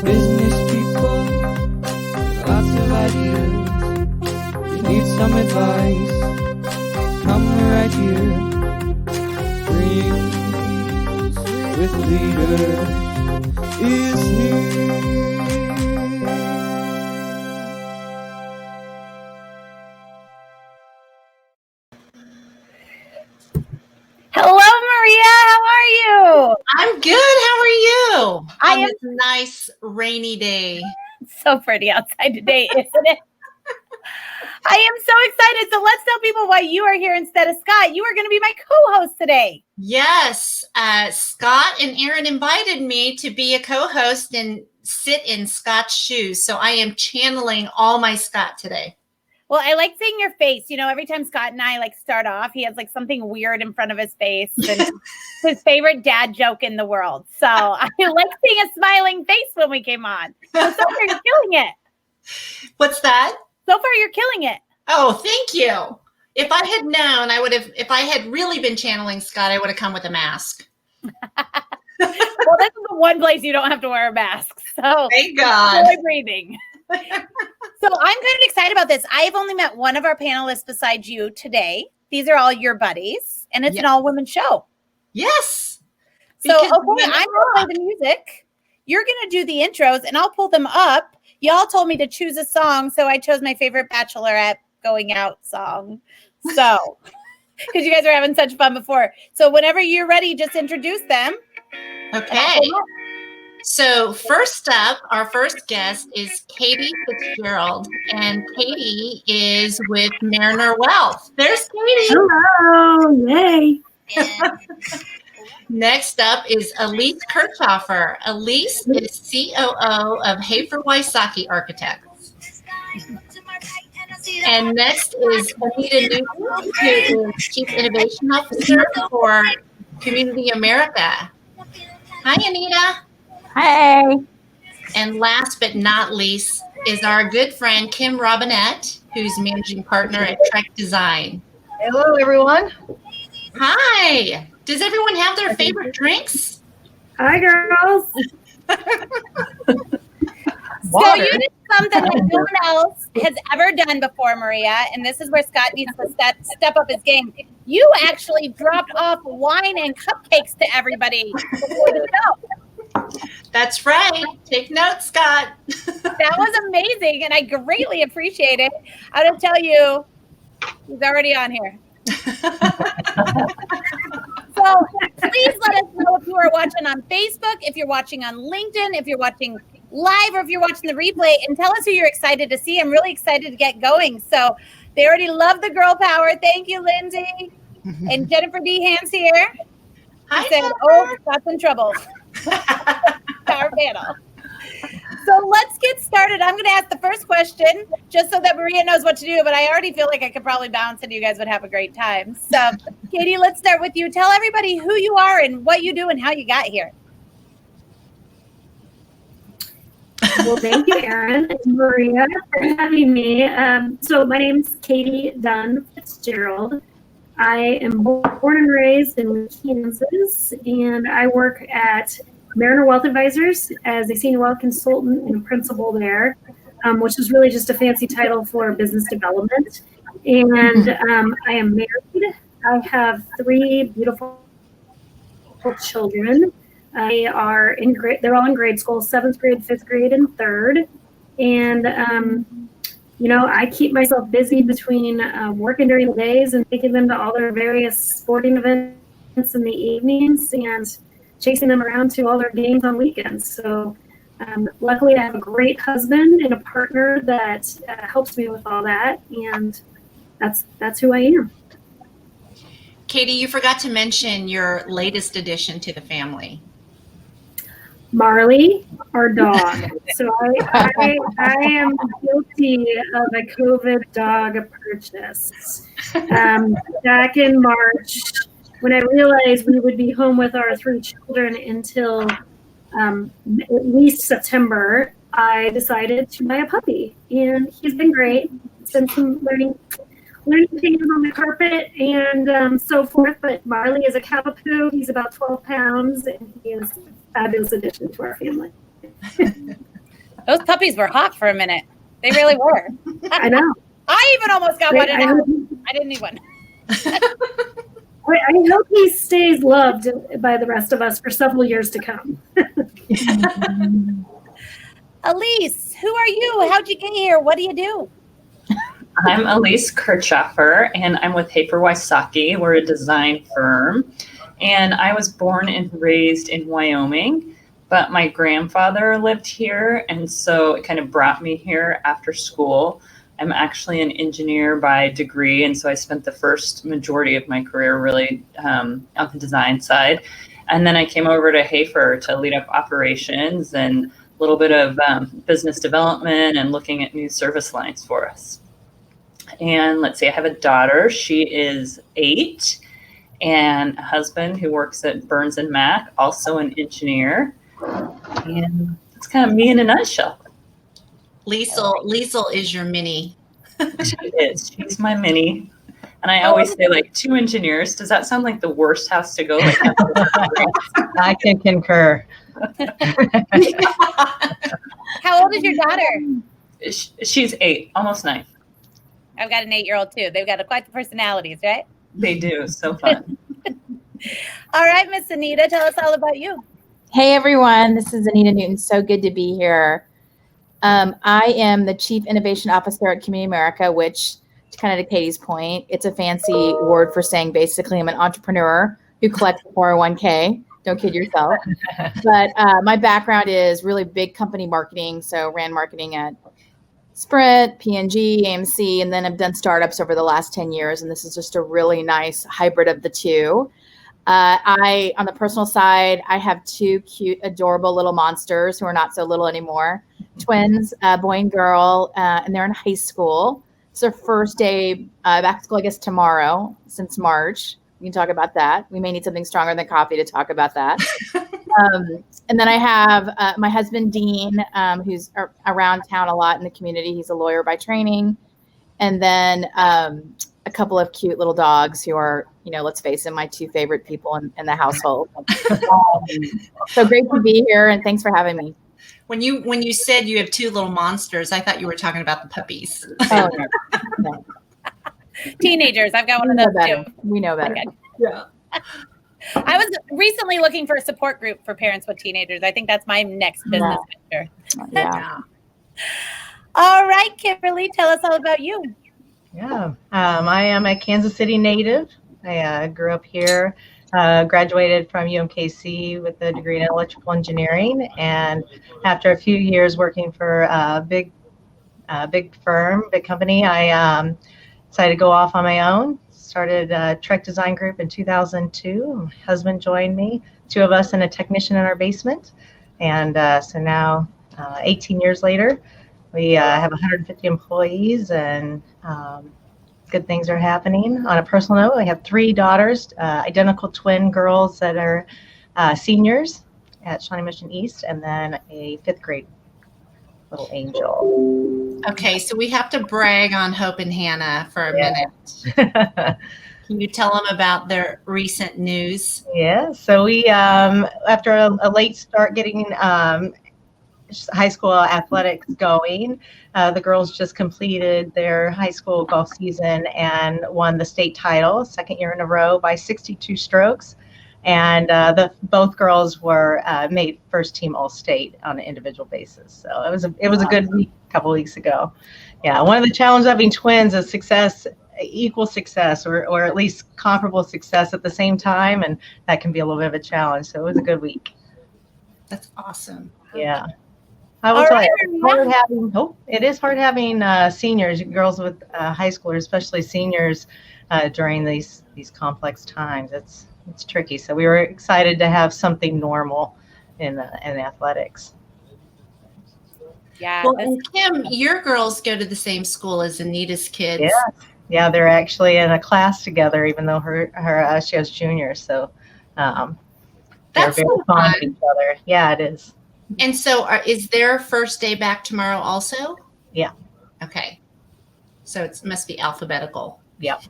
Business people, lots of ideas. You need some advice, come right here. Dreams with leaders is here. Hello, Maria. How are you? I'm good. How are you? I On am this nice rainy day. It's so pretty outside today, isn't it? I am so excited. So let's tell people why you are here instead of Scott. You are going to be my co-host today. Yes, Scott and Aaron invited me to be a co-host and sit in Scott's shoes. So I am channeling all my Scott today. Well, I like seeing your face. You know, every time Scott and I start off, he has something weird in front of his face and his favorite dad joke in the world. So I like seeing a smiling face when we came on. So far, you're killing it. What's that? So far, you're killing it. Oh, thank you. If I had known, if I had really been channeling Scott, I would have come with a mask. Well, this is the one place you don't have to wear a mask. So thank God. Enjoy breathing. So I'm kind of excited about this. I've only met one of our panelists besides you today. These are all your buddies, and it's an all-women show. Yes. So, okay, I'm going to play the music. You're going to do the intros, and I'll pull them up. Y'all told me to choose a song, so I chose my favorite Bachelorette going out song. So, because you guys are having such fun before. So whenever you're ready, just introduce them. Okay. So first up, our first guest is Katie Fitzgerald, and Katie is with Mariner Wealth. There's Katie. Hello, yay. Next up is Elise Kirchhofer. Elise is COO of Hoefer Wysocki Architects. And next is Anita, who is Chief Innovation Officer for Community America. Hi, Anita. Hi. And last but not least is our good friend, Kim Robinett, who's managing partner at TREKK Design. Hello, everyone. Hi. Does everyone have their favorite drinks? Hi, girls. So you did something that no one else has ever done before, Maria, and this is where Scott needs to step up his game. You actually dropped off wine and cupcakes to everybody before the show. That's right. Take notes, Scott. That was amazing, and I greatly appreciate it. I will tell you, he's already on here. So please let us know if you are watching on Facebook, if you're watching on LinkedIn, if you're watching live, or if you're watching the replay, and tell us who you're excited to see. I'm really excited to get going. So they already love the girl power. Thank you, Lindsay. And Jennifer D. Ham's here. Hi, said, Jennifer. oh, Scott's in trouble. Power panel. So let's get started. I'm going to ask the first question just so that Maria knows what to do, but I already feel like I could probably bounce and you guys would have a great time. So, Katie, let's start with you. Tell everybody who you are and what you do and how you got here. Well, thank you, Aaron and Maria, for having me. So my name's Katie Dunn Fitzgerald. I am born and raised in Kansas, and I work at Mariner Wealth Advisors as a senior wealth consultant and a principal there, which is really just a fancy title for business development. And I am married. I have 3 beautiful children. They are in grade. They're all in grade school: 7th grade, 5th grade, and 3rd. And I keep myself busy between working during the days and taking them to all their various sporting events in the evenings, and chasing them around to all their games on weekends. So luckily I have a great husband and a partner that helps me with all that. And that's who I am. Katie, you forgot to mention your latest addition to the family. Marley, our dog. So I am guilty of a COVID dog purchase. Back in March, when I realized we would be home with our 3 children until at least September, I decided to buy a puppy, and he's been great. It's been some learning things on the carpet and so forth. But Marley is a Cavapoo. He's about 12 pounds, and he is a fabulous addition to our family. Those puppies were hot for a minute. They really were. I know. I even almost got one. And I didn't need one. I hope he stays loved by the rest of us for several years to come. Elise, who are you? How'd you get here? What do you do? I'm Elise Kirchoff, and I'm with Wysocki. We're a design firm. And I was born and raised in Wyoming, but my grandfather lived here, and so it kind of brought me here after school. I'm actually an engineer by degree, and so I spent the first majority of my career really on the design side. And then I came over to Hoefer to lead up operations and a little bit of business development and looking at new service lines for us. And let's see, I have a daughter. She is 8, and a husband who works at Burns & Mac, also an engineer. And that's kind of me in a nutshell. Liesel is your mini. She is. She's my mini. And I always say, like, 2 engineers. Does that sound like the worst house to go? Like, I can concur. How old is your daughter? She's 8, almost 9. I've got an 8-year-old too. They've got quite the personalities, right? They do. So fun. All right, Miss Anita, tell us all about you. Hey, everyone. This is Anita Newton. So good to be here. I am the Chief Innovation Officer at Community America, which, kind of to Katie's point, it's a fancy word for saying basically I'm an entrepreneur who collects 401k. Don't kid yourself. But my background is really big company marketing. So ran marketing at Sprint, P&G, AMC, and then I've done startups over the last 10 years. And this is just a really nice hybrid of the two. On the personal side, I have 2 cute, adorable little monsters who are not so little anymore. Twins, boy and girl, and they're in high school. It's their first day back to school, I guess, tomorrow, since March. We can talk about that. We may need something stronger than coffee to talk about that. And then I have my husband, Dean, who's around town a lot in the community. He's a lawyer by training. And then a couple of cute little dogs who are, let's face it, my 2 favorite people in the household. So great to be here, and thanks for having me. When you said you have 2 little monsters, I thought you were talking about the puppies. Oh, no. Teenagers. I've got one of those too. We know better. Okay. Yeah. I was recently looking for a support group for parents with teenagers. I think that's my next business venture. Yeah. All right, Kimberly, tell us all about you. Yeah, I am a Kansas City native. I grew up here, graduated from UMKC with a degree in electrical engineering, and after a few years working for a big firm, big company, I decided to go off on my own. Started a TREKK design group in 2002. My husband joined me, 2 of us and a technician in our basement, and so now, 18 years later, we have 150 employees, and good things are happening. On a personal note, I have 3 daughters, identical twin girls that are seniors at Shawnee Mission East, and then a 5th grade little angel. Okay, so we have to brag on Hope and Hannah for a minute. Can you tell them about their recent news? Yeah, so we, after a late start getting high school athletics going, the girls just completed their high school golf season and won the state title, 2nd year in a row, by 62 strokes. And both girls were made first team All-State on an individual basis. So it was a good week a couple weeks ago. Yeah, one of the challenges of having twins is equal success, or at least comparable success at the same time, and that can be a little bit of a challenge. So it was a good week. That's awesome. Yeah. I will tell you, it is hard having seniors, girls with high schoolers, especially seniors, during these complex times. It's tricky. So we were excited to have something normal in athletics. Yeah. Well, and Kim, your girls go to the same school as Anita's kids. Yeah, they're actually in a class together, even though she has juniors. So they're That's very so fond fun. of each other. Yeah, it is. And so is their first day back tomorrow also? Yeah. Okay. So it must be alphabetical. Yep.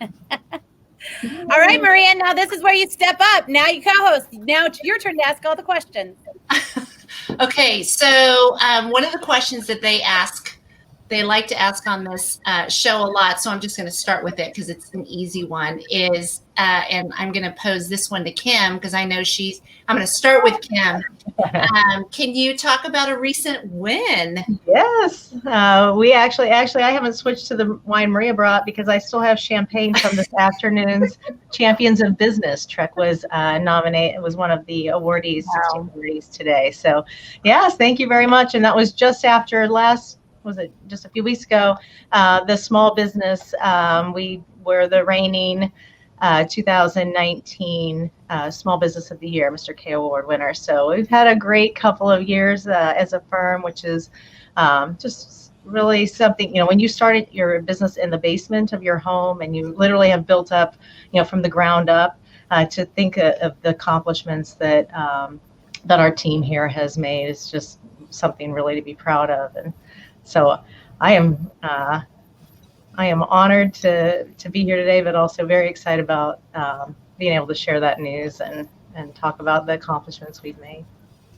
All right, Maria, now this is where you step up. Now you co-host. Now it's your turn to ask all the questions. Okay, so one of the questions that they like to ask on this show a lot, so I'm just going to start with it because it's an easy one, is, and I'm going to pose this one to Kim because I know I'm going to start with Kim. Can you talk about a recent win? Yes, we actually, I haven't switched to the wine Maria brought because I still have champagne from this afternoon's Champions of Business. TREKK was nominated. It was one of the awardees, 16 awardees today. So, yes, thank you very much. And that was just after was it just a few weeks ago? The small business, we were the reigning 2019 Small Business of the Year, Mr. K Award winner. So we've had a great couple of years as a firm, which is just really something, when you started your business in the basement of your home and you literally have built up, from the ground up, to think of the accomplishments that that our team here has made is just something really to be proud of. And so I am honored to be here today, but also very excited about being able to share that news and talk about the accomplishments we've made.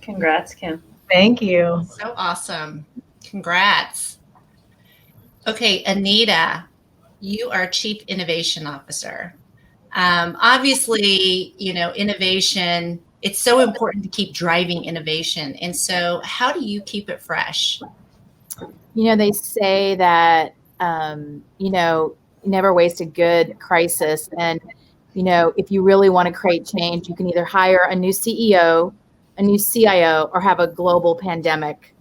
Congrats, Kim. Thank you. So awesome. Congrats. Okay, Anita, you are Chief Innovation Officer. Obviously, innovation, it's so important to keep driving innovation. And so how do you keep it fresh? They say that, never waste a good crisis. And, if you really want to create change, you can either hire a new CEO, a new CIO, or have a global pandemic.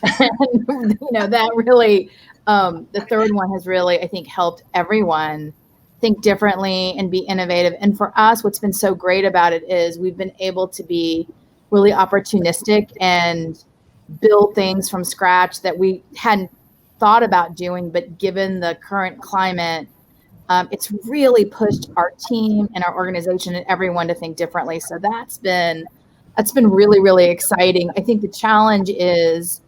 And, that really, the third one has really, I think, helped everyone think differently and be innovative. And for us, what's been so great about it is we've been able to be really opportunistic and build things from scratch that we hadn't thought about doing, but given the current climate, it's really pushed our team and our organization and everyone to think differently. So that's been really, really exciting. I think the challenge is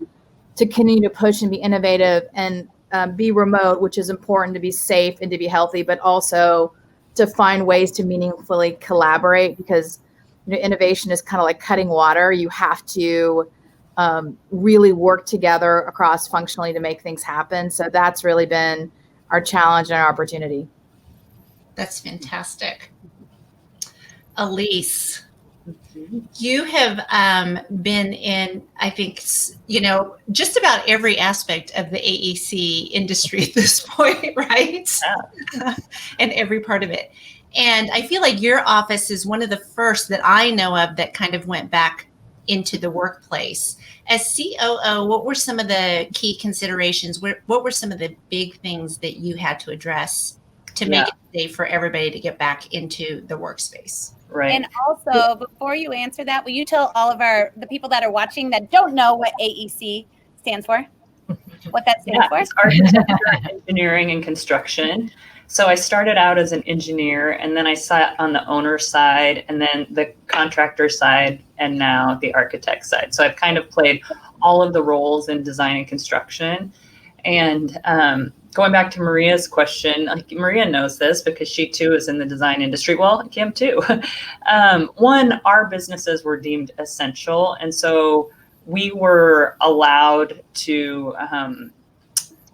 to continue to push and be innovative and be remote, which is important to be safe and to be healthy, but also to find ways to meaningfully collaborate because innovation is kind of like cutting water. You have to really work together across functionally to make things happen. So that's really been our challenge and our opportunity. That's fantastic. Elise, you have been in, I think, just about every aspect of the AEC industry at this point, right? Yeah. And every part of it. And I feel like your office is one of the first that I know of that kind of went back into the workplace. As COO, what were some of the key considerations? What were some of the big things that you had to address to make it safe for everybody to get back into the workspace? Right. And also, before you answer that, will you tell all of the people that are watching that don't know what AEC stands for? What that stands for? It's Architecture, Engineering, and Construction. So I started out as an engineer, and then I sat on the owner side, and then the contractor side, and now the architect side. So I've kind of played all of the roles in design and construction. And going back to Maria's question, Maria knows this because she too is in the design industry. Well, Kim too. One, our businesses were deemed essential, and so we were allowed to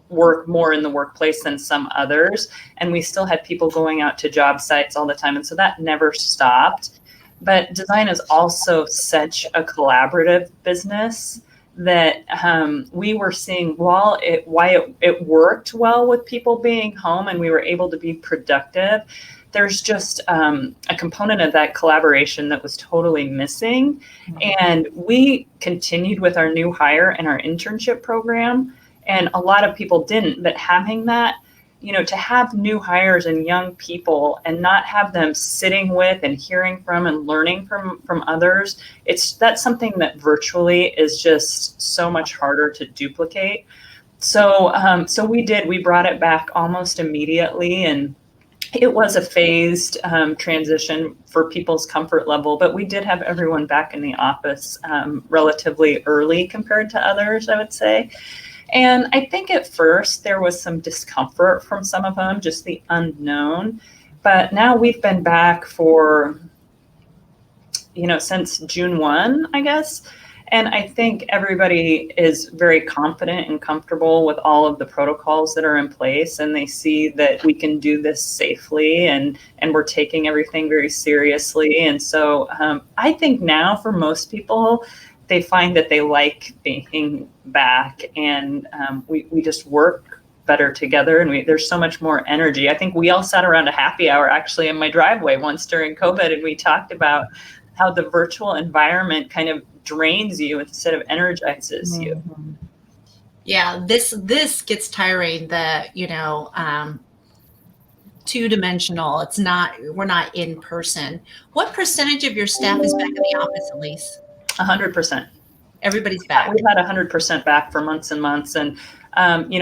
work more in the workplace than some others, and we still had people going out to job sites all the time, and so that never stopped. But design is also such a collaborative business that we were seeing why it worked well with people being home and we were able to be productive. There's just a component of that collaboration that was totally missing. And we continued with our new hire and our internship program. And a lot of people didn't, but having that, to have new hires and young people and not have them sitting with and hearing from and learning from others, that's something that virtually is just so much harder to duplicate. So we brought it back almost immediately, and it was a phased transition for people's comfort level, but we did have everyone back in the office relatively early compared to others, I would say. And I think at first there was some discomfort from some of them, just the unknown. But now we've been back for, since June 1, I guess. And I think everybody is very confident and comfortable with all of the protocols that are in place, and they see that we can do this safely, and we're taking everything very seriously. And so I think now for most people, they find that they like being back, and we just work better together, and there's so much more energy. I think we all sat around a happy hour actually in my driveway once during COVID, and we talked about how the virtual environment kind of drains you instead of energizes you. Yeah, this gets tiring. The two-dimensional. We're not in person. What percentage of your staff is back in the office, Elise? 100%. Everybody's back. We've had 100% back for months and months, and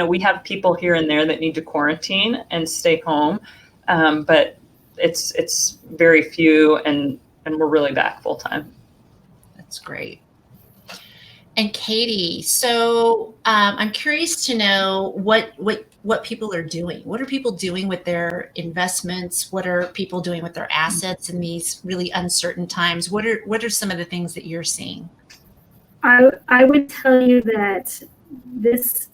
we have people here and there that need to quarantine and stay home, but it's very few, and we're really back full time. That's great. And Katie, so I'm curious to know what people are doing. What are people doing with their investments? What are people doing with their assets in these really uncertain times? What are some of the things that you're seeing? I would tell you that this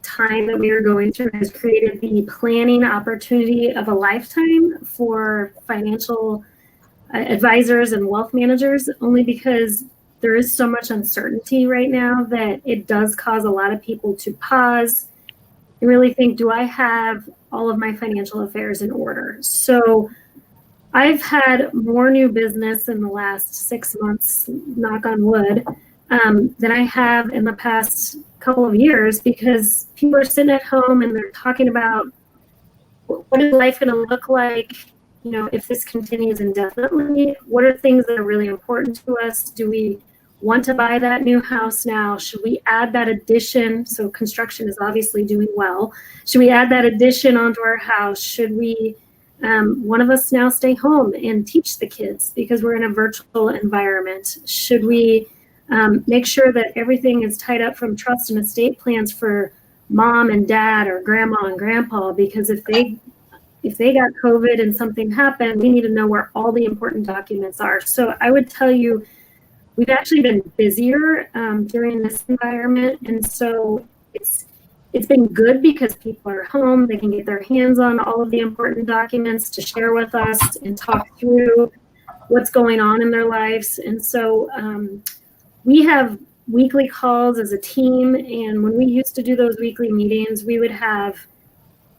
time that we are going through has created the planning opportunity of a lifetime for financial advisors and wealth managers, only because there is so much uncertainty right now that it does cause a lot of people to pause and really think, do I have all of my financial affairs in order? So I've had more new business in the last 6 months, knock on wood, than I have in the past couple of years, because people are sitting at home and they're talking about, what is life going to look like, if this continues indefinitely? What are things that are really important to us? Do we want to buy that new house now? Should we add that addition? So construction is obviously doing well. Should we add that addition onto our house? Should we, one of us now stay home and teach the kids because we're in a virtual environment? Should we make sure that everything is tied up from trust and estate plans for mom and dad or grandma and grandpa? Because if they got COVID and something happened, we need to know where all the important documents are. So I would tell you, we've actually been busier during this environment. And so it's been good because people are home. They can get their hands on all of the important documents to share with us and talk through what's going on in their lives. And so we have weekly calls as a team. And when we used to do those weekly meetings, we would have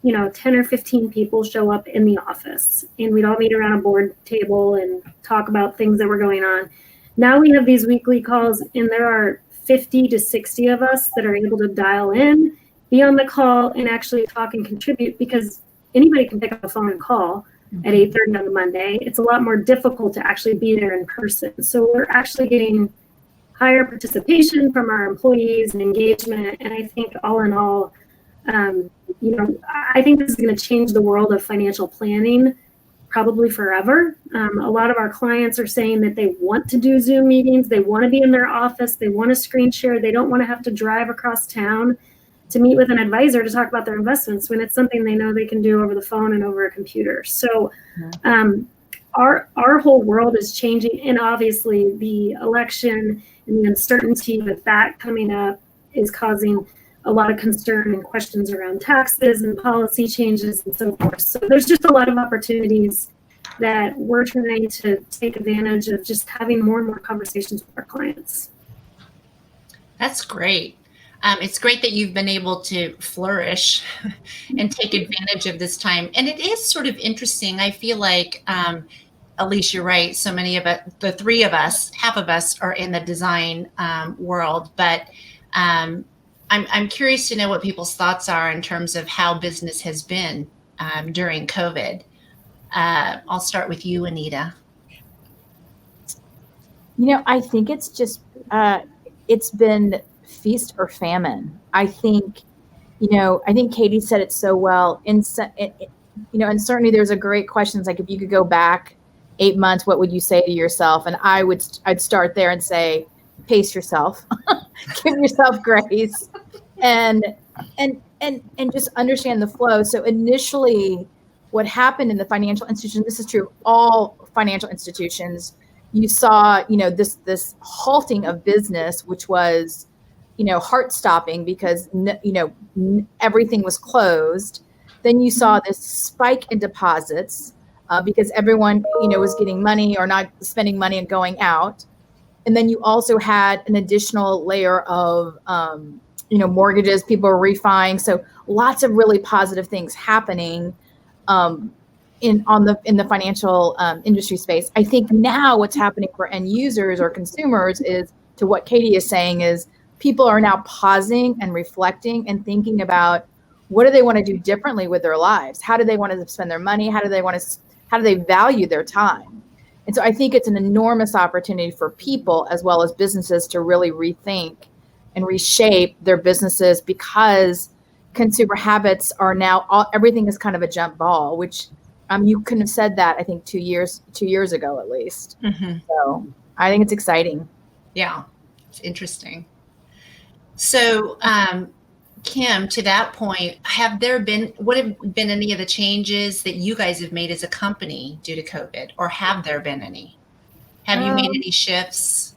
10 or 15 people show up in the office, and we'd all meet around a board table and talk about things that were going on. Now we have these weekly calls, and there are 50 to 60 of us that are able to dial in, be on the call, and actually talk and contribute, because anybody can pick up a phone and call at 8:30 on a Monday. It's a lot more difficult to actually be there in person. So we're actually getting higher participation from our employees and engagement. And I think all in all, I think this is going to change the world of financial planning probably forever. A lot of our clients are saying that they want to do Zoom meetings. They want to be in their office. They want to screen share. They don't want to have to drive across town to meet with an advisor to talk about their investments when it's something they know they can do over the phone and over a computer. So our whole world is changing. And obviously the election and the uncertainty with that coming up is causing a lot of concern and questions around taxes and policy changes and so forth. So there's just a lot of opportunities that we're trying to take advantage of, just having more and more conversations with our clients. That's great. It's great that you've been able to flourish and take advantage of this time. And it is sort of interesting. I feel like, Elise, you're right. So many of us, the three of us, half of us are in the design world, but I'm curious to know what people's thoughts are in terms of how business has been during COVID. I'll start with you, Anita. I think it's just, it's been feast or famine. I think Katie said it so well. And certainly there's a great question. It's like, if you could go back 8 months, what would you say to yourself? And I'd start there and say, pace yourself, give yourself grace, and just understand the flow. So initially, what happened in the financial institution, this is true of all financial institutions, you saw, this halting of business, which was, heart stopping because, everything was closed. Then you saw this spike in deposits because everyone, was getting money or not spending money and going out. And then you also had an additional layer of, mortgages, people were refining. So lots of really positive things happening in the financial industry space. I think now what's happening for end users or consumers is, to what Katie is saying, is people are now pausing and reflecting and thinking about what do they want to do differently with their lives? How do they want to spend their money? How do they value their time? And so I think it's an enormous opportunity for people as well as businesses to really rethink and reshape their businesses, because consumer habits are now everything is kind of a jump ball, which you couldn't have said that, I think 2 years ago at least. Mm-hmm. So I think it's exciting. Yeah, it's interesting. So, Kim, to that point, what have been any of the changes that you guys have made as a company due to COVID, or have there been any? Have you made any shifts?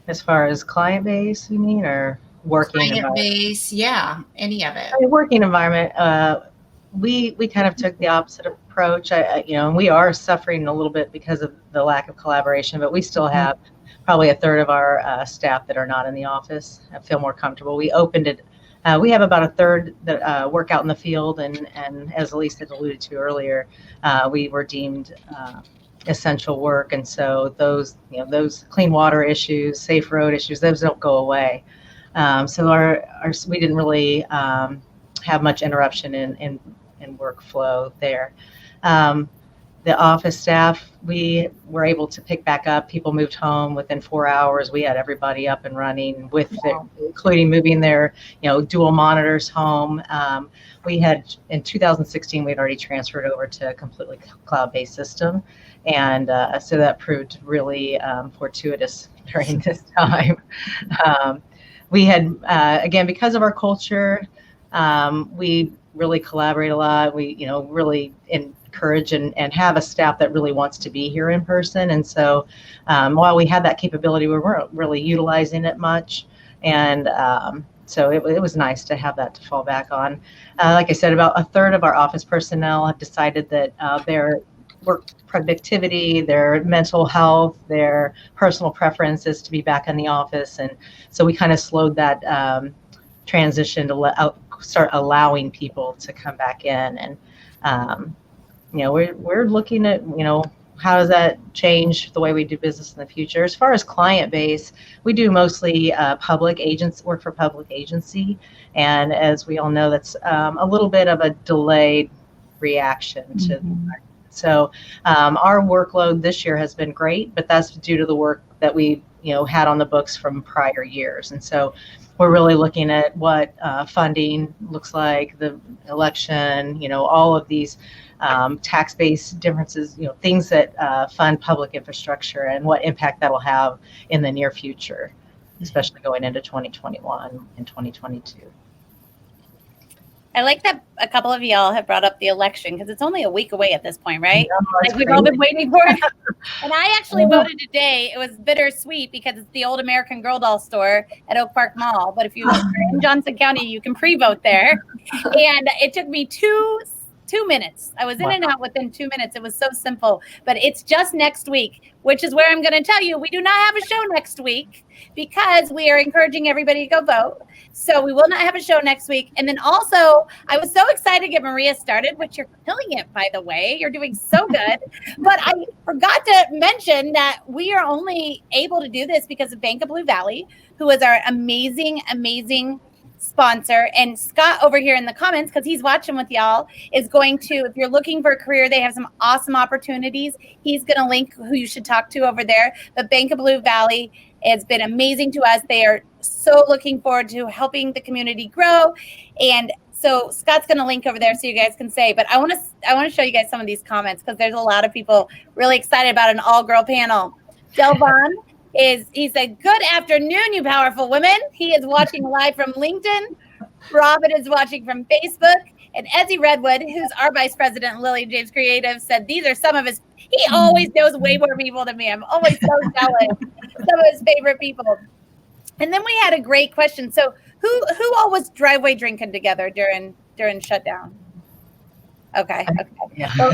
As far as client base, you mean, or working Client base, yeah, any of it. Working environment. We kind of took the opposite approach. And we are suffering a little bit because of the lack of collaboration, but we still have probably a third of our staff that are not in the office. I feel more comfortable. We opened it. We have about a third that work out in the field, and as Elise had alluded to earlier, we were deemed essential work, and so those clean water issues, safe road issues, those don't go away. So we didn't really have much interruption in workflow there. The office staff, we were able to pick back up. People moved home within 4 hours. We had everybody up and running including moving their, dual monitors home. We had, in 2016, we had already transferred over to a completely cloud-based system. And so that proved really fortuitous during this time. We had, again, because of our culture, we really collaborate a lot. We, really encourage and have a staff that really wants to be here in person. And so while we had that capability, we weren't really utilizing it much. And so it was nice to have that to fall back on. Like I said, about a third of our office personnel have decided that their work productivity, their mental health, their personal preferences to be back in the office. And so we kind of slowed that transition to start allowing people to come back in. And, we're looking at, how does that change the way we do business in the future? As far as client base, we do mostly work for public agency. And as we all know, that's a little bit of a delayed reaction to So our workload this year has been great, but that's due to the work that we had on the books from prior years. And so we're really looking at what funding looks like, the election, all of these tax-based differences, things that fund public infrastructure, and what impact that'll have in the near future, especially going into 2021 and 2022. I like that a couple of y'all have brought up the election, because it's only a week away at this point, right? Like we've all been waiting for it. And I actually voted today. It was bittersweet because it's the old American Girl doll store at Oak Park Mall. But if you're in Johnson County, you can pre-vote there. And it took me two minutes. I was in and out within 2 minutes. It was so simple. But it's just next week, which is where I'm going to tell you we do not have a show next week, because we are encouraging everybody to go vote. So we will not have a show next week. And then also, I was so excited to get Maria started, which you're killing it, by the way. You're doing so good. But I forgot to mention that we are only able to do this because of Bank of Blue Valley, who is our amazing, amazing sponsor. And Scott over here in the comments, because he's watching with y'all, is going to, if you're looking for a career, they have some awesome opportunities. He's going to link who you should talk to over there. But Bank of Blue Valley has been amazing to us. They are so looking forward to helping the community grow. And so Scott's going to link over there so you guys can say, but I want to show you guys some of these comments, because there's a lot of people really excited about an all-girl panel. Delvon he said, "Good afternoon, you powerful women." He is watching live from LinkedIn. Robin is watching from Facebook. And Ezzy Redwood, who's our vice president, Lily James Creative, said these are some of He always knows way more people than me. I'm always so jealous. Some of his favorite people. And then we had a great question. So who all was driveway drinking together during shutdown? Okay. Yeah. So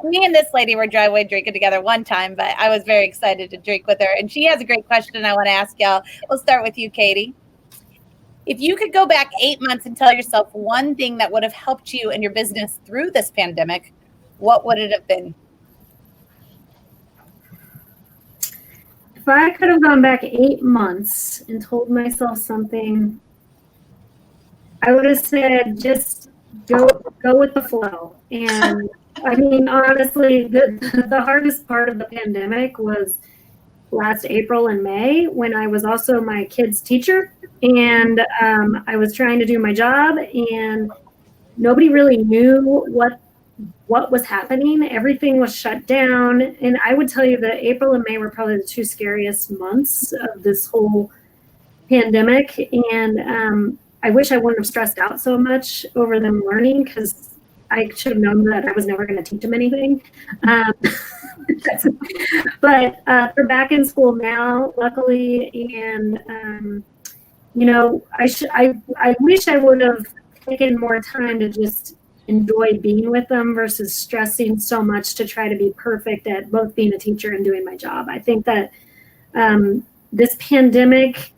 me and this lady were driveway drinking together one time, but I was very excited to drink with her. And she has a great question I want to ask y'all. We'll start with you, Katie. If you could go back 8 months and tell yourself one thing that would have helped you and your business through this pandemic, what would it have been? If I could have gone back 8 months and told myself something, I would have said, just go with the flow. And I mean, honestly, the hardest part of the pandemic was last April and May, when I was also my kids' teacher, and I was trying to do my job, and nobody really knew what was happening. Everything was shut down, and I would tell you that April and May were probably the two scariest months of this whole pandemic. And I wish I wouldn't have stressed out so much over them learning, because I should have known that I was never going to teach them anything. But they're back in school now, luckily, and I wish I would have taken more time to just enjoy being with them versus stressing so much to try to be perfect at both being a teacher and doing my job. I think that this pandemic,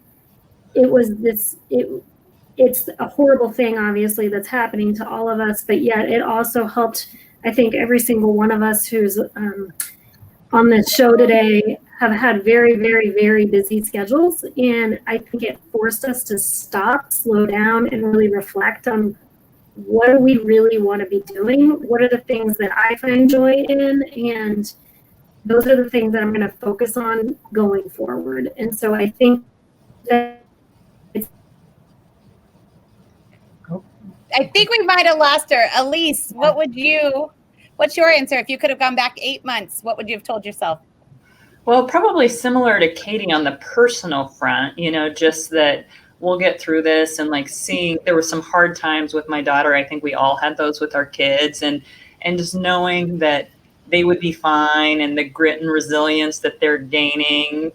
it's a horrible thing, obviously, that's happening to all of us, but yet it also helped, I think, every single one of us who's on the show today have had very, very, very busy schedules. And I think it forced us to stop, slow down, and really reflect on what do we really want to be doing? What are the things that I find joy in? And those are the things that I'm going to focus on going forward. And so I think that I think we might have lost her. Elise, what's your answer? If you could have gone back 8 months, what would you have told yourself? Well, probably similar to Katie on the personal front, just that we'll get through this, and like seeing there were some hard times with my daughter. I think we all had those with our kids, and just knowing that they would be fine, and the grit and resilience that they're gaining,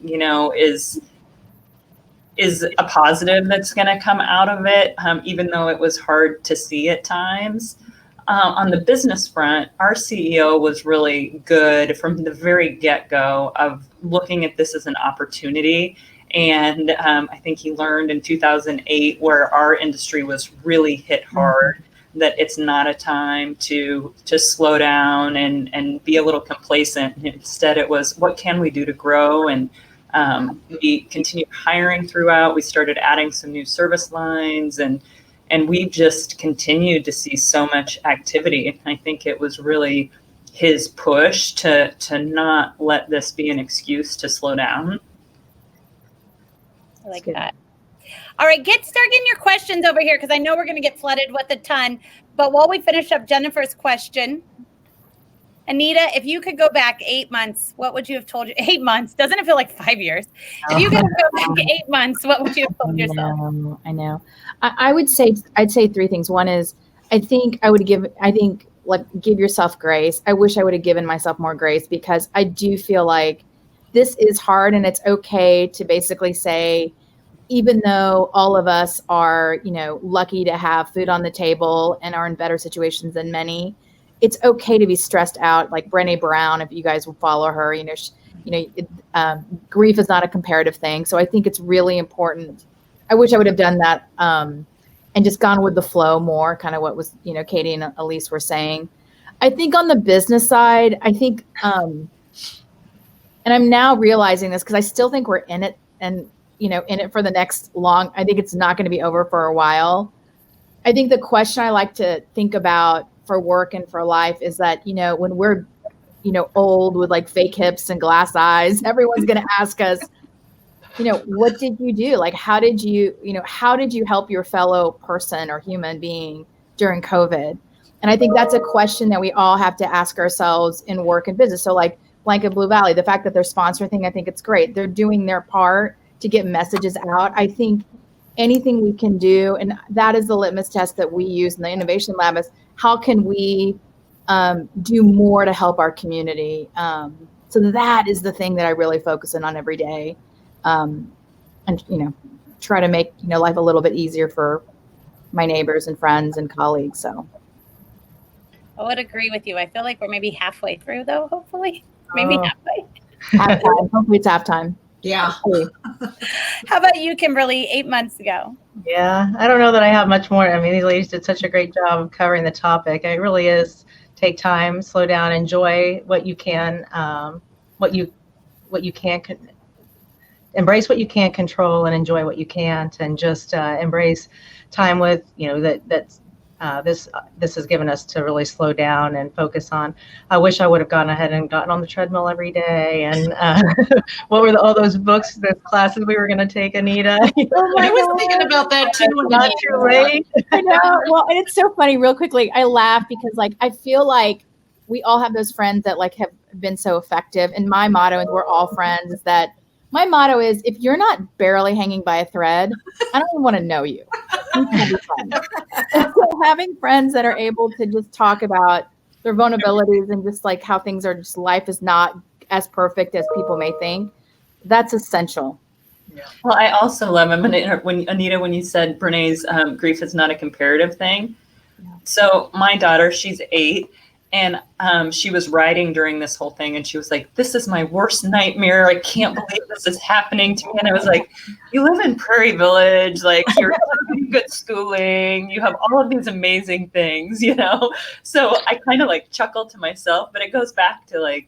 is a positive that's going to come out of it, even though it was hard to see at times. On the business front, our CEO was really good from the very get-go of looking at this as an opportunity. And I think he learned in 2008, where our industry was really hit hard, that it's not a time to slow down and be a little complacent. Instead, it was, what can we do to grow? And we continued hiring throughout. We started adding some new service lines, and we've just continued to see so much activity. And I think it was really his push to not let this be an excuse to slow down. I like that. All right, start getting your questions over here, because I know we're going to get flooded with a ton. But while we finish up Jennifer's question, Anita, if you could go back 8 months, what would you have told you? 8 months. Doesn't it feel like 5 years? If you could go back 8 months, what would you have told yourself? I know. I'd say three things. One is, I think give yourself grace. I wish I would have given myself more grace, because I do feel like this is hard, and it's okay to basically say, even though all of us are, lucky to have food on the table and are in better situations than many, it's okay to be stressed out. Like Brené Brown, if you guys will follow her, grief is not a comparative thing. So I think it's really important. I wish I would have done that and just gone with the flow more, kind of what was, Katie and Elise were saying. I think on the business side, and I'm now realizing this, because I still think we're in it, and, in it for the next long, I think it's not going to be over for a while. I think the question I like to think about for work and for life is that, when we're, old with like fake hips and glass eyes, everyone's going to ask us, what did you do? Like, how did you help your fellow person or human being during COVID? And I think that's a question that we all have to ask ourselves in work and business. So like Blanket Blue Valley, the fact that they're sponsoring thing, I think it's great. They're doing their part to get messages out. I think anything we can do, and that is the litmus test that we use in the Innovation Lab, is how can we do more to help our community. So that is the thing that I really focus in on every day. And, try to make, life a little bit easier for my neighbors and friends and colleagues. So I would agree with you. I feel like we're maybe halfway through, though, hopefully. Maybe halfway. Halftime. Hopefully it's halftime. Yeah. How about you, Kimberly, 8 months ago? Yeah, I don't know that I have much more. I mean, these ladies did such a great job of covering the topic. It really is take time, slow down, enjoy what you can, what you can embrace what you can't control, and enjoy what you can't, and just embrace time with this has given us to really slow down and focus on. I wish I would have gone ahead and gotten on the treadmill every day. And what were all those books, the classes we were going to take, Anita? I was thinking about that too. Not too late. I know. Well, and it's so funny. Real quickly, I laugh because I feel like we all have those friends that have been so effective. And my motto, and we're all friends, is that my motto is, if you're not barely hanging by a thread, I don't even want to know you. You can't be friends. And so having friends that are able to just talk about their vulnerabilities and just how things are, just life is not as perfect as people may think, that's essential. Yeah. Well, I also love, Anita, when you said Brené's grief is not a comparative thing. Yeah. So my daughter, she's 8. And she was writing during this whole thing, and she was like, "This is my worst nightmare. I can't believe this is happening to me." And I was like, "You live in Prairie Village, you're having good schooling, you have all of these amazing things, So I kind of chuckled to myself, but it goes back to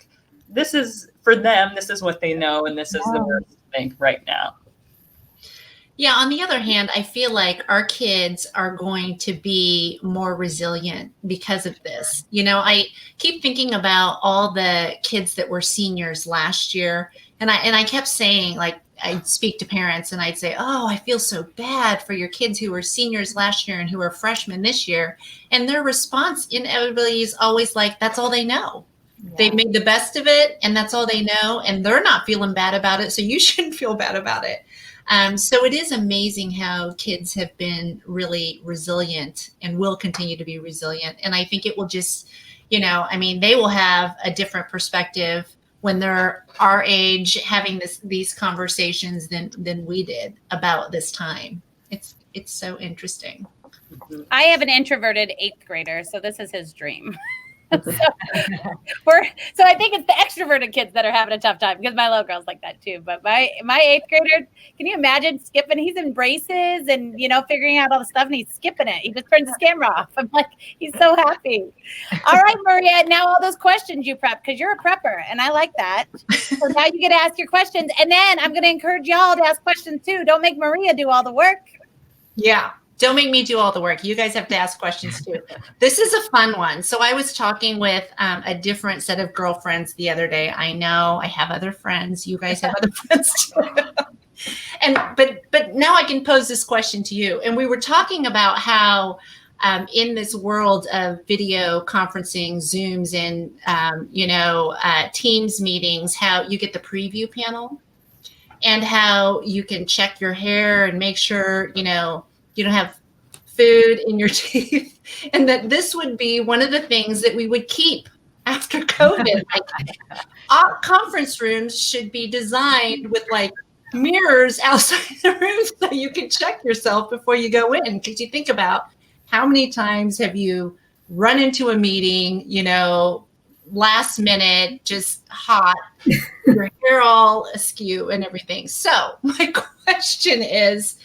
this is for them, this is what they know, and this is the worst thing right now. Yeah, on the other hand, I feel like our kids are going to be more resilient because of this. I keep thinking about all the kids that were seniors last year. And I kept saying, I'd speak to parents and I'd say, "Oh, I feel so bad for your kids who were seniors last year and who are freshmen this year." And their response inevitably is always that's all they know. Yeah. They've made the best of it, and that's all they know. And they're not feeling bad about it. So you shouldn't feel bad about it. So it is amazing how kids have been really resilient and will continue to be resilient. And I think it will just, they will have a different perspective when they're our age having these conversations than we did about this time. It's so interesting. I have an introverted 8th grader, so this is his dream. So I think it's the extroverted kids that are having a tough time, because my little girl's like that too. But my 8th grader, can you imagine skipping? He's in braces and figuring out all the stuff, and he's skipping it. He just turns his camera off. I'm like, he's so happy. All right, Maria. Now all those questions you prep, because you're a prepper, and I like that. So now you get to ask your questions, and then I'm going to encourage y'all to ask questions too. Don't make Maria do all the work. Yeah. Don't make me do all the work. You guys have to ask questions too. This is a fun one. So I was talking with a different set of girlfriends the other day. I know I have other friends. You guys have other friends too. But now I can pose this question to you. And we were talking about how in this world of video conferencing, Zooms, and Teams meetings, how you get the preview panel, and how you can check your hair and make sure you don't have food in your teeth, and that this would be one of the things that we would keep after COVID. Our conference rooms should be designed with mirrors outside the room so you can check yourself before you go in. Because you think about how many times have you run into a meeting, last minute, just hot, your hair all askew and everything. So my question is,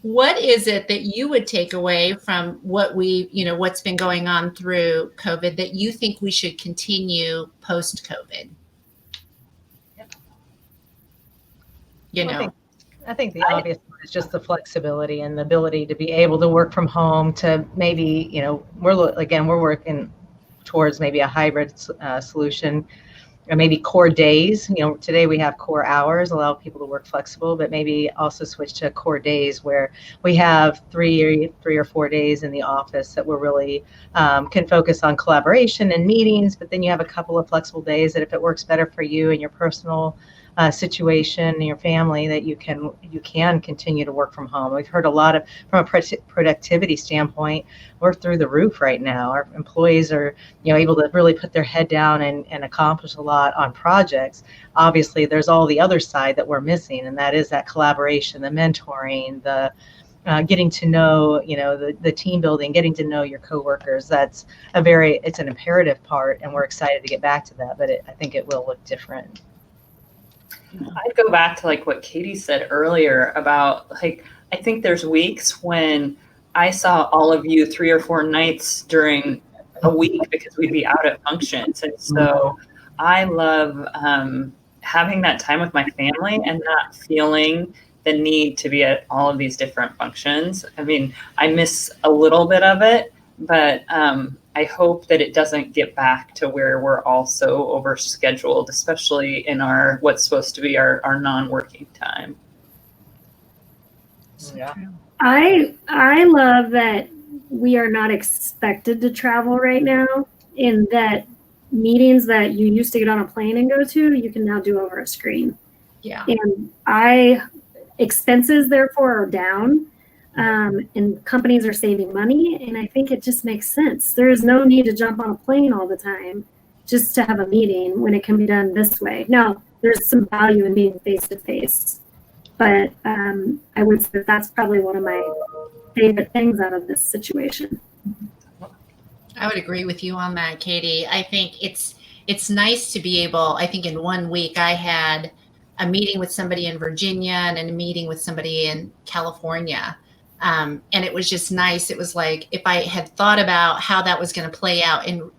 what is it that you would take away from what's been going on through COVID that you think we should continue post-COVID? I think the obvious one is just the flexibility and the ability to be able to work from home, to maybe, we're working towards maybe a hybrid solution, or maybe core days. Today we have core hours, allow people to work flexible, but maybe also switch to core days where we have 3 or 4 days in the office that we're really can focus on collaboration and meetings, but then you have a couple of flexible days that if it works better for you and your personal situation in your family that you can continue to work from home. We've heard a lot from a productivity standpoint, we're through the roof right now. Our employees are able to really put their head down and accomplish a lot on projects. Obviously, there's all the other side that we're missing, and that is that collaboration, the mentoring, the getting to know, the team building, getting to know your coworkers. It's an imperative part, and we're excited to get back to that, but I think it will look different. I'd go back to what Katie said earlier about I think there's weeks when I saw all of you 3 or 4 nights during a week because we'd be out at functions. And so I love having that time with my family and not feeling the need to be at all of these different functions. I mean, I miss a little bit of it, but I hope that it doesn't get back to where we're all so overscheduled, especially in what's supposed to be our non-working time. Yeah. I love that we are not expected to travel right now, in that meetings that you used to get on a plane and go to, you can now do over a screen. Yeah. And expenses therefore are down. And companies are saving money, and I think it just makes sense. There is no need to jump on a plane all the time just to have a meeting when it can be done this way. Now, there's some value in being face-to-face, but I would say that's probably one of my favorite things out of this situation. I would agree with you on that, Katie. I think it's nice to be able, I think in 1 week I had a meeting with somebody in Virginia and a meeting with somebody in California. And it was just nice. It was like, if I had thought about how that was going to play out in,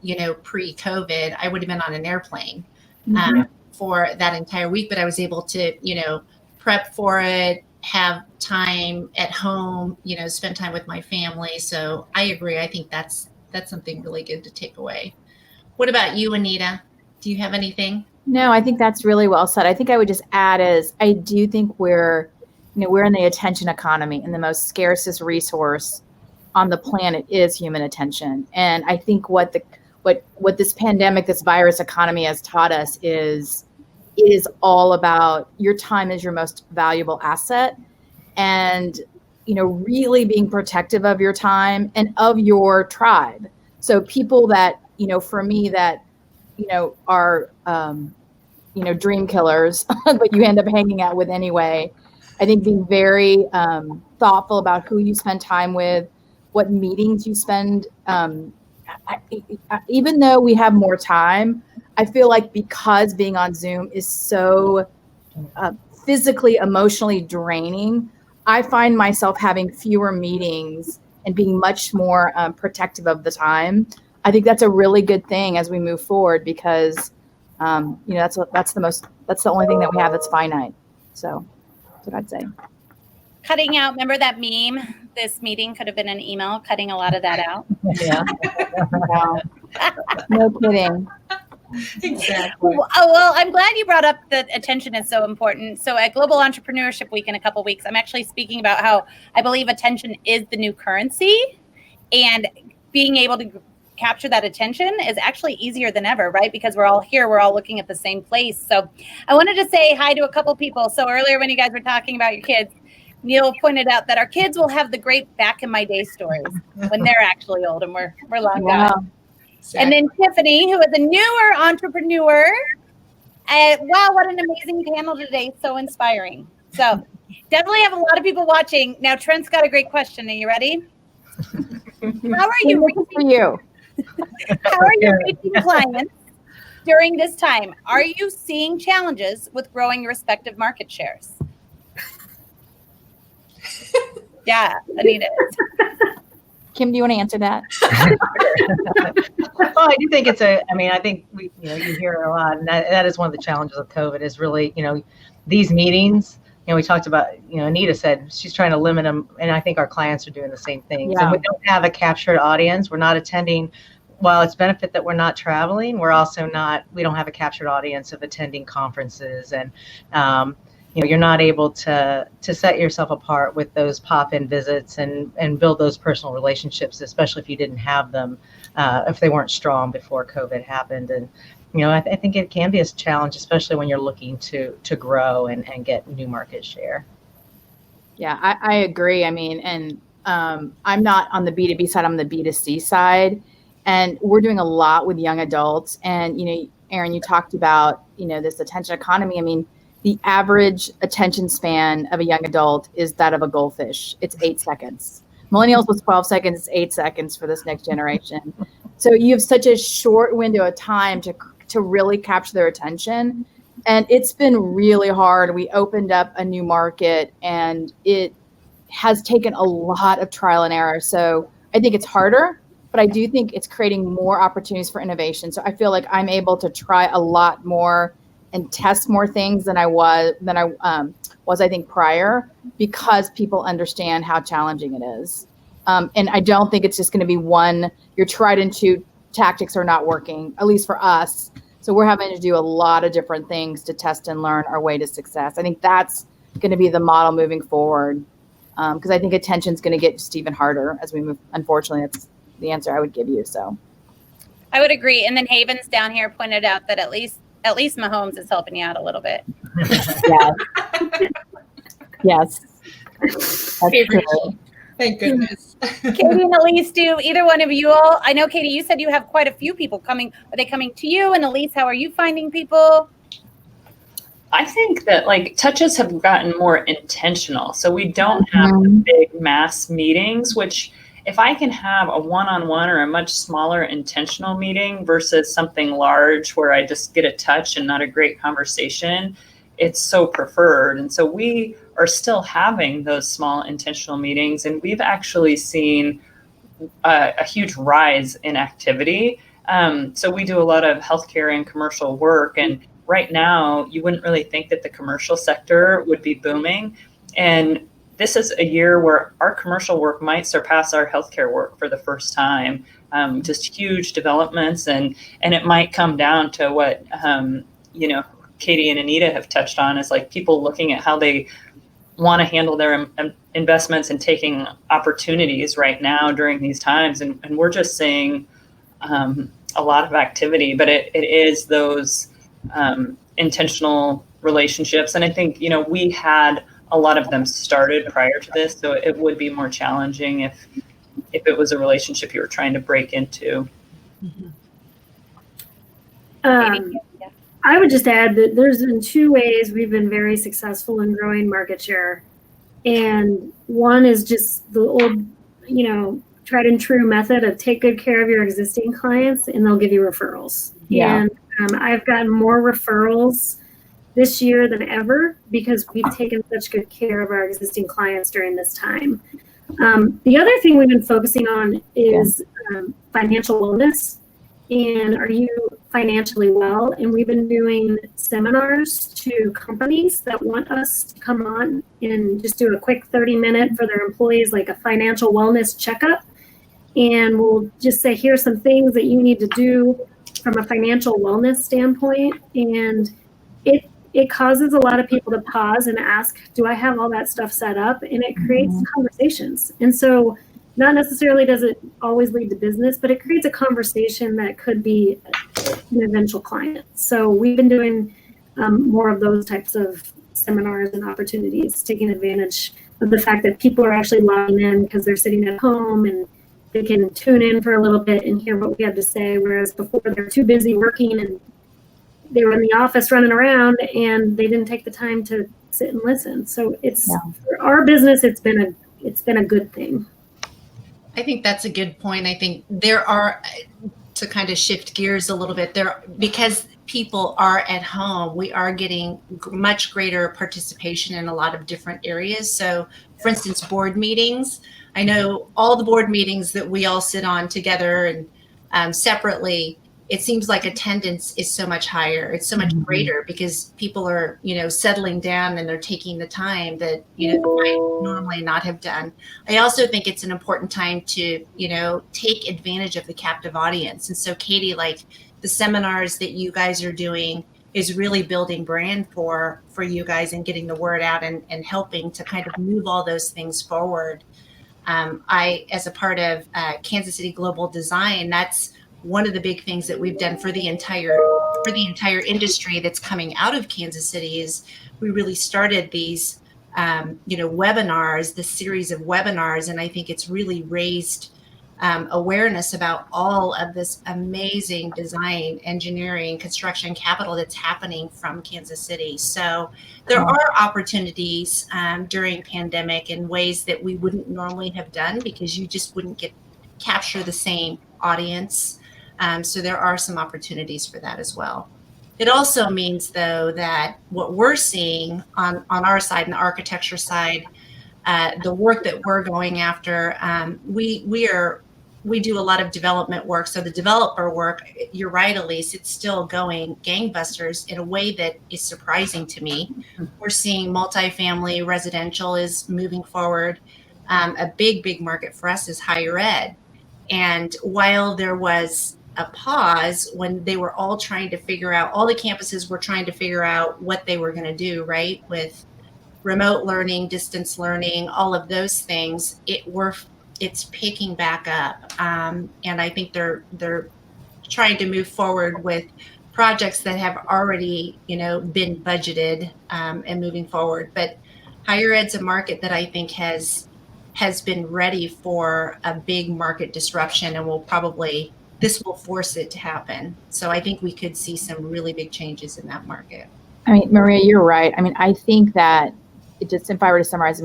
pre-COVID, I would have been on an airplane for that entire week, but I was able to, prep for it, have time at home, spend time with my family. So I agree. I think that's something really good to take away. What about you, Anita? Do you have anything? No, I think that's really well said. I think I would just add I do think we're in the attention economy, and the most scarcest resource on the planet is human attention. And I think what this pandemic, this virus economy has taught us is all about your time is your most valuable asset, and really being protective of your time and of your tribe. So people that for me that are dream killers, but you end up hanging out with anyway. I think being very thoughtful about who you spend time with, what meetings you spend. Even though we have more time, I feel like because being on Zoom is so physically, emotionally draining, I find myself having fewer meetings and being much more protective of the time. I think that's a really good thing as we move forward, because that's the only thing that we have that's finite. So that's what I'd say. Cutting out, remember that meme? This meeting could have been an email, cutting a lot of that out. Yeah. Wow. No kidding. Exactly. Well, I'm glad you brought up that attention is so important. So at Global Entrepreneurship Week in a couple of weeks, I'm actually speaking about how I believe attention is the new currency, and being able to capture that attention is actually easier than ever, right? Because we're all here, we're all looking at the same place. So I wanted to say hi to a couple people. So earlier when you guys were talking about your kids, Neil pointed out that our kids will have the great back in my day stories when they're actually old and we're long gone. Exactly. And then Tiffany, who is a newer entrepreneur. Wow, what an amazing panel today. So inspiring. So definitely have a lot of people watching. Now, Trent's got a great question. Are you ready? How are you reaching clients during this time? Are you seeing challenges with growing your respective market shares? Yeah, Anita. Kim, do you want to answer that? Well, I do think I think you hear it a lot, and that is one of the challenges of COVID is really, these meetings. We talked about, Anita said she's trying to limit them, and I think our clients are doing the same thing. Yeah. So we don't have a captured audience. We're not attending. While it's benefit that we're not traveling, we don't have a captured audience of attending conferences, and you're not able to set yourself apart with those pop-in visits and build those personal relationships, especially if you didn't have them, if they weren't strong before COVID happened. And I think it can be a challenge, especially when you're looking to grow and get new market share. Yeah, I agree. I mean, and I'm not on the B2B side, I'm on the B2C side. And we're doing a lot with young adults. And, Aaron, you talked about, this attention economy. I mean, the average attention span of a young adult is that of a goldfish. It's 8 seconds. Millennials was 12 seconds, it's 8 seconds for this next generation. So you have such a short window of time to really capture their attention. And it's been really hard. We opened up a new market and it has taken a lot of trial and error. So I think it's harder, but I do think it's creating more opportunities for innovation. So I feel like I'm able to try a lot more and test more things than I was, I think, prior, because people understand how challenging it is. And I don't think it's just going to be one, your tried and true tactics are not working, at least for us. So we're having to do a lot of different things to test and learn our way to success. I think that's going to be the model moving forward, because I think attention is going to get just even harder as we move. Unfortunately, that's the answer I would give you. So I would agree. And then Havens down here pointed out that at least Mahomes is helping you out a little bit. Yes. That's true. Thank goodness. Katie and Elise, do either one of you all? I know, Katie, you said you have quite a few people coming. Are they coming to you? And Elise, how are you finding people? I think that touches have gotten more intentional. So we don't have the big mass meetings, which if I can have a one-on-one or a much smaller intentional meeting versus something large where I just get a touch and not a great conversation, it's so preferred. And so we are still having those small intentional meetings, and we've actually seen a huge rise in activity. So we do a lot of healthcare and commercial work, and right now you wouldn't really think that the commercial sector would be booming. And this is a year where our commercial work might surpass our healthcare work for the first time. Just huge developments, and it might come down to what Katie and Anita have touched on, is people looking at how they want to handle their investments and taking opportunities right now during these times. And we're just seeing a lot of activity, but it is those intentional relationships. And I think, we had a lot of them started prior to this, so it would be more challenging if it was a relationship you were trying to break into. I would just add that there's been two ways we've been very successful in growing market share. And one is just the old, tried and true method of take good care of your existing clients and they'll give you referrals. Yeah. And I've gotten more referrals this year than ever because we've taken such good care of our existing clients during this time. The other thing we've been focusing on is financial wellness. And are you financially well? And we've been doing seminars to companies that want us to come on and just do a quick 30-minute for their employees, like a financial wellness checkup. And we'll just say, here's some things that you need to do from a financial wellness standpoint. And it causes a lot of people to pause and ask, do I have all that stuff set up? And it creates conversations. And so not necessarily does it always lead to business, but it creates a conversation that could be an eventual client. So we've been doing more of those types of seminars and opportunities, taking advantage of the fact that people are actually logging in because they're sitting at home and they can tune in for a little bit and hear what we have to say. Whereas before they're too busy working and they were in the office running around and they didn't take the time to sit and listen. So for our business, it's been a good thing. I think that's a good point. I think there are, to kind of shift gears a little bit there, because people are at home, we are getting much greater participation in a lot of different areas. So for instance, board meetings, I know all the board meetings that we all sit on together and separately, it seems like attendance is so much higher. It's so much greater because people are, settling down and they're taking the time that, they might normally not have done. I also think it's an important time to, take advantage of the captive audience. And so Katie, like the seminars that you guys are doing is really building brand for you guys and getting the word out and helping to kind of move all those things forward. I, as a part of Kansas City Global Design, that's one of the big things that we've done for the entire for the entire industry that's coming out of Kansas City is we really started these, webinars, this series of webinars, and I think it's really raised awareness about all of this amazing design, engineering, construction capital that's happening from Kansas City. So there are opportunities during pandemic in ways that we wouldn't normally have done because you just wouldn't capture the same audience. So there are some opportunities for that as well. It also means, though, that what we're seeing on our side, and the architecture side, the work that we're going after, we do a lot of development work. So the developer work, you're right, Elise, it's still going gangbusters in a way that is surprising to me. We're seeing multifamily residential is moving forward. A big market for us is higher ed. And while there was a pause when they were all trying to figure out, all the campuses were trying to figure out what they were going to do, right? With remote learning, distance learning, all of those things, it's picking back up. And I think they're trying to move forward with projects that have already, been budgeted and moving forward. But higher ed's a market that I think has been ready for a big market disruption, and this will force it to happen. So I think we could see some really big changes in that market. I mean, Maria, you're right. I mean, I think that if I were to summarize,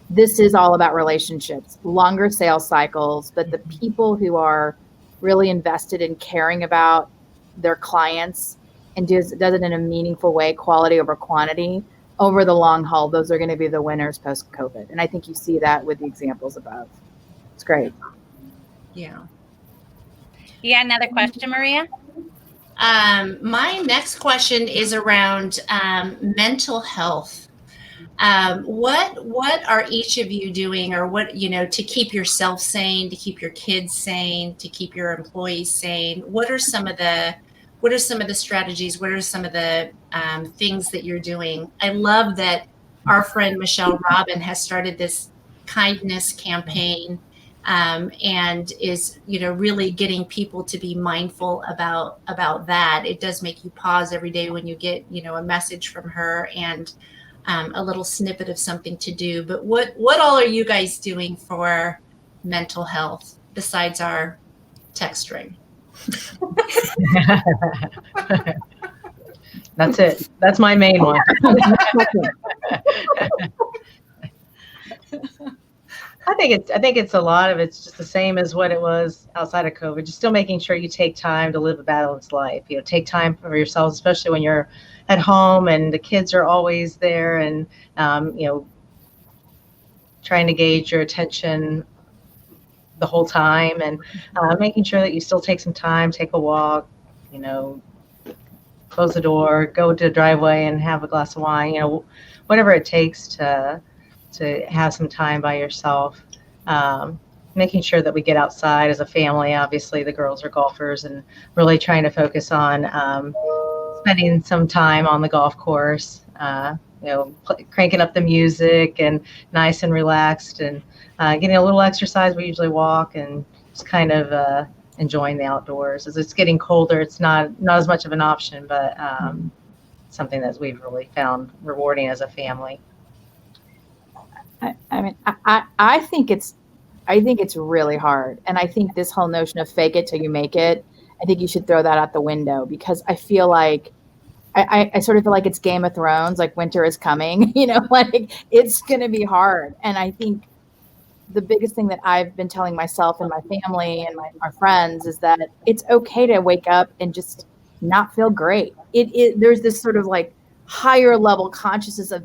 this is all about relationships, longer sales cycles, but the people who are really invested in caring about their clients and does it in a meaningful way, quality over quantity, over the long haul, those are going to be the winners post-COVID. And I think you see that with the examples above. It's great. Yeah. You got another question, Maria? My next question is around mental health. What are each of you doing, or to keep yourself sane, to keep your kids sane, to keep your employees sane? What are some of the strategies? What are some of the things that you're doing? I love that our friend Michelle Robin has started this kindness campaign and is, really getting people to be mindful about that. It does make you pause every day when you get, a message from her and a little snippet of something to do. But what all are you guys doing for mental health besides our text string? That's it. That's my main one. I think it's a lot of it's just the same as what it was outside of COVID. Just still making sure you take time to live a balanced life. Take time for yourself, especially when you're at home and the kids are always there, and trying to gauge your attention the whole time, and making sure that you still take some time, take a walk, close the door, go to the driveway and have a glass of wine, whatever it takes to have some time by yourself. Making sure that we get outside as a family. Obviously, the girls are golfers, and really trying to focus on spending some time on the golf course, cranking up the music and nice and relaxed, and getting a little exercise. We usually walk and just kind of enjoying the outdoors. As it's getting colder, it's not as much of an option, but something that we've really found rewarding as a family. I think it's really hard. And I think this whole notion of fake it till you make it, I think you should throw that out the window, because I feel like I sort of feel like it's Game of Thrones, like winter is coming, like it's going to be hard. And I think the biggest thing that I've been telling myself and my family and our friends is that it's okay to wake up and just not feel great. There's this sort of like higher level consciousness of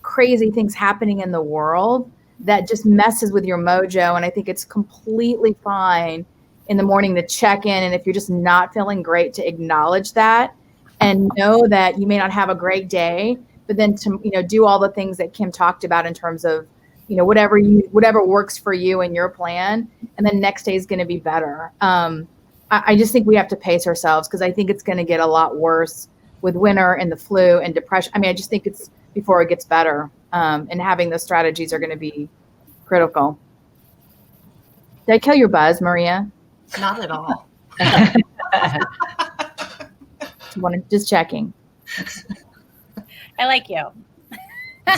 crazy things happening in the world that just messes with your mojo. And I think it's completely fine in the morning to check in. And if you're just not feeling great, to acknowledge that and know that you may not have a great day, but then to, do all the things that Kim talked about in terms of, whatever works for you and your plan. And then next day is going to be better. I just think we have to pace ourselves, because I think it's going to get a lot worse with winter and the flu and depression. I just think it's before it gets better. And having those strategies are going to be critical. Did I kill your buzz, Maria? Not at all. Just checking. I like you. No,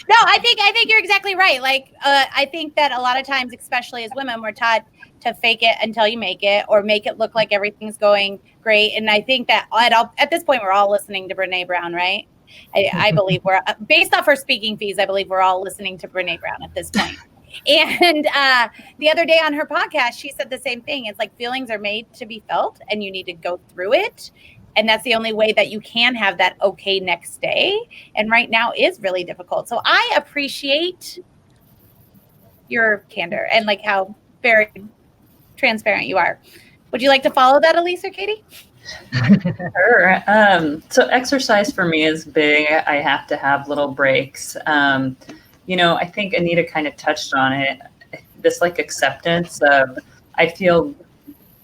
I think you're exactly right. Like, I think that a lot of times, especially as women, we're taught to fake it until you make it, or make it look like everything's going great. And I think that at this point, we're all listening to Brene Brown, right? I believe we're, based off her speaking fees, I believe we're all listening to Brene Brown at this point. And the other day on her podcast, she said the same thing. It's like feelings are made to be felt, and you need to go through it. And that's the only way that you can have that okay next day. And right now is really difficult. So I appreciate your candor and like how very transparent you are. Would you like to follow that, Elise or Katie? Sure. So exercise for me is big. I have to have little breaks. I think Anita kind of touched on it. This like acceptance of, I feel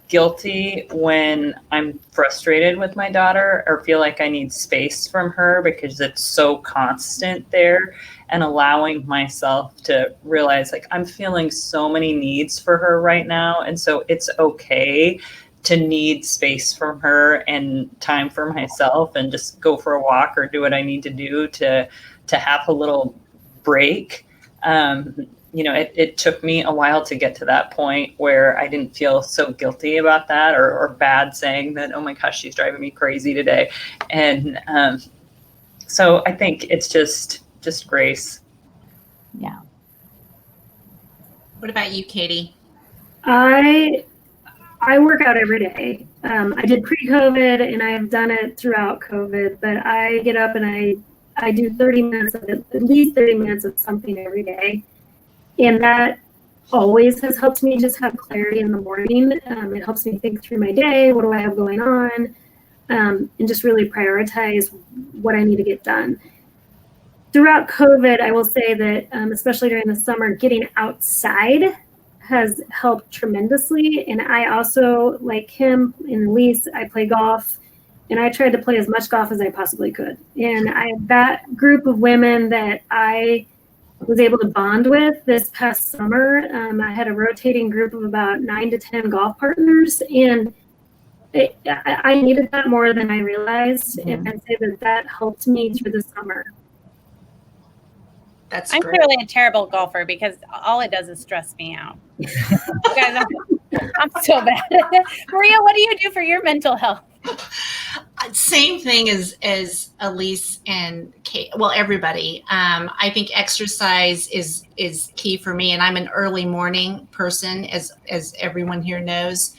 guilty when I'm frustrated with my daughter or feel like I need space from her because it's so constant there, and allowing myself to realize like I'm feeling so many needs for her right now. And so it's okay to need space from her and time for myself and just go for a walk or do what I need to do to have a little break. It took me a while to get to that point where I didn't feel so guilty about that or bad saying that, oh my gosh, she's driving me crazy today. And so I think it's just grace. Yeah. What about you, Katie? I work out every day. I did pre-COVID and I have done it throughout COVID, but I get up and I do 30 minutes of it, at least 30 minutes of something every day. And that always has helped me just have clarity in the morning. It helps me think through my day. What do I have going on? And just really prioritize what I need to get done. Throughout COVID, I will say that, especially during the summer, getting outside has helped tremendously. And I also, like him and Elise, I play golf. And I tried to play as much golf as I possibly could. And that group of women that I was able to bond with this past summer, I had a rotating group of about 9 to 10 golf partners. And I needed that more than I realized. Mm-hmm. And I'd say that helped me through the summer. I'm clearly a terrible golfer because all it does is stress me out. Guys, I'm so bad. Maria, what do you do for your mental health? Same thing as Elise and Kate. Well, everybody. I think exercise is key for me, and I'm an early morning person, as everyone here knows.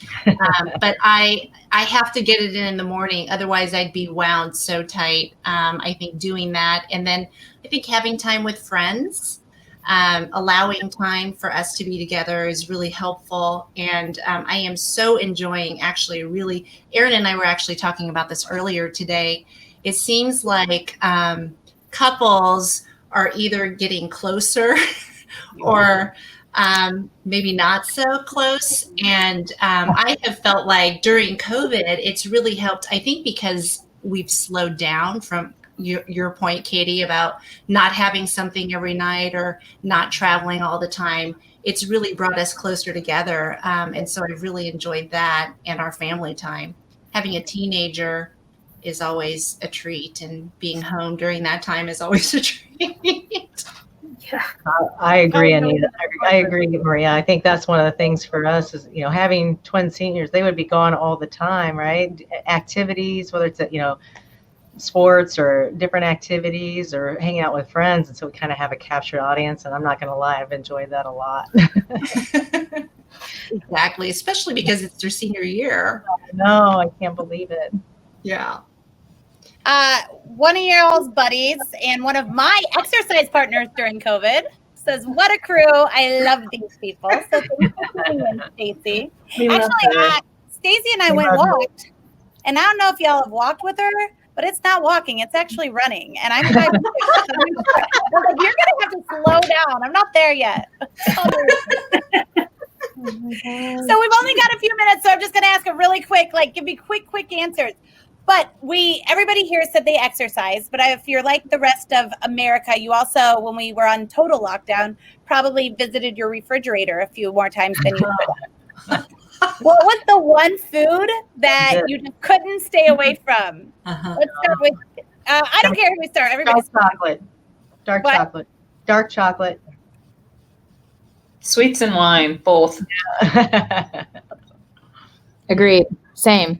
But I have to get it in the morning, otherwise I'd be wound so tight. I think doing that, and then I think having time with friends, allowing time for us to be together is really helpful. And I am so enjoying actually Aaron and I were actually talking about this earlier today. It seems like couples are either getting closer or maybe not so close. And I have felt like during COVID, it's really helped, I think, because we've slowed down from your point, Katie, about not having something every night or not traveling all the time. It's really brought us closer together. And so I've really enjoyed that and our family time. Having a teenager is always a treat, and being home during that time is always a treat. Yeah, I agree, Anita. I agree, Maria. I think that's one of the things for us is, having twin seniors, they would be gone all the time, right? Activities, whether it's sports or different activities or hanging out with friends. And so we kind of have a captured audience, and I'm not going to lie, I've enjoyed that a lot. Exactly. Especially because it's their senior year. No, I can't believe it. Yeah. One of your all's buddies and one of my exercise partners during COVID says, "What a crew. I love these people." So thanks for coming in, Stacy. Actually, Stacy and I went walked, and I don't know if y'all have walked with her, but it's not walking. It's actually running. And I'm like, you're going to have to slow down. I'm not there yet. So we've only got a few minutes, so I'm just going to ask a really quick, give me quick answers. But everybody here said they exercise, but if you're like the rest of America, you also, when we were on total lockdown, probably visited your refrigerator a few more times than you could have. What was the one food that you just couldn't stay away from? Let's start with, I don't care who we start. Everybody's Dark chocolate. Dark What? chocolate. Dark chocolate. Sweets and wine, both. Agreed. Same.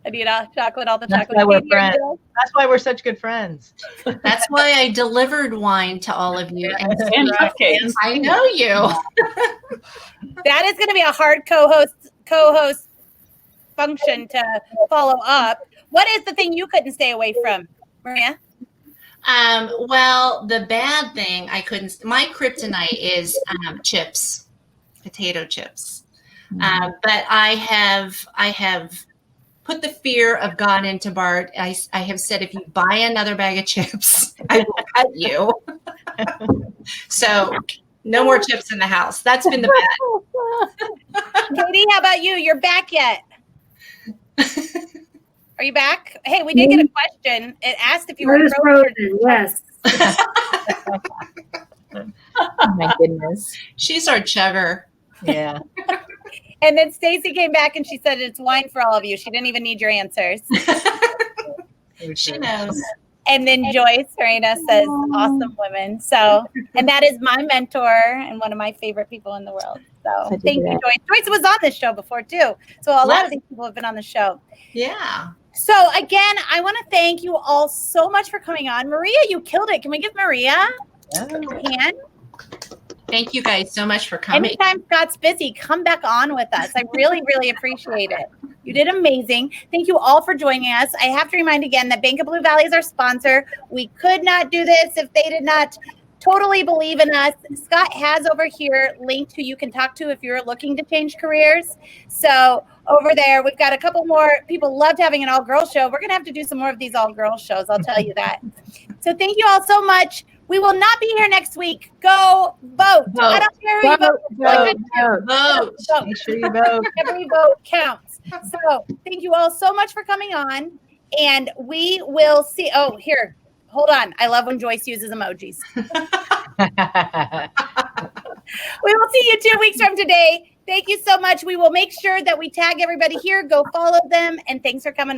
Anita, chocolate, all the That's chocolate. why we're Katie, friends. Anita? That's why we're such good friends. That's why I delivered wine to all of you. And And cupcakes. I know you. That is going to be a hard co-host function to follow up. What is the thing you couldn't stay away from, Maria? Well, the bad thing my kryptonite is chips, potato chips. But I have put the fear of God into Bart. I have said, if you buy another bag of chips, I will cut you. So no more chips in the house. That's been the bad. Katie, how about you? You're back yet? Are you back? Hey, we did get a question. It asked if you were frozen. Yes. Oh my goodness. She's our chugger. Yeah. And then Stacy came back and she said it's wine for all of you. She didn't even need your answers. She knows. And then Joyce Serena says, awesome women. So, and that is my mentor and one of my favorite people in the world. So thank you, Joyce. Joyce was on this show before too. So a lot of these people have been on the show. Yeah. So again, I want to thank you all so much for coming on. Maria, you killed it. Can we give Maria a hand? Thank you guys so much for coming. Anytime Scott's busy, come back on with us. I really, really appreciate it. You did amazing. Thank you all for joining us. I have to remind again that Bank of Blue Valley is our sponsor. We could not do this if they did not totally believe in us. Scott has over here linked who you can talk to if you're looking to change careers. So over there, we've got a couple more. People loved having an all-girls show. We're going to have to do some more of these all-girls shows. I'll tell you that. So thank you all so much. We will not be here next week. Go vote. I don't care who you vote. Vote. Make sure you vote. Every vote counts. So thank you all so much for coming on. And we will see. Oh, here. Hold on. I love when Joyce uses emojis. We will see you 2 weeks from today. Thank you so much. We will make sure that we tag everybody here. Go follow them. And thanks for coming on.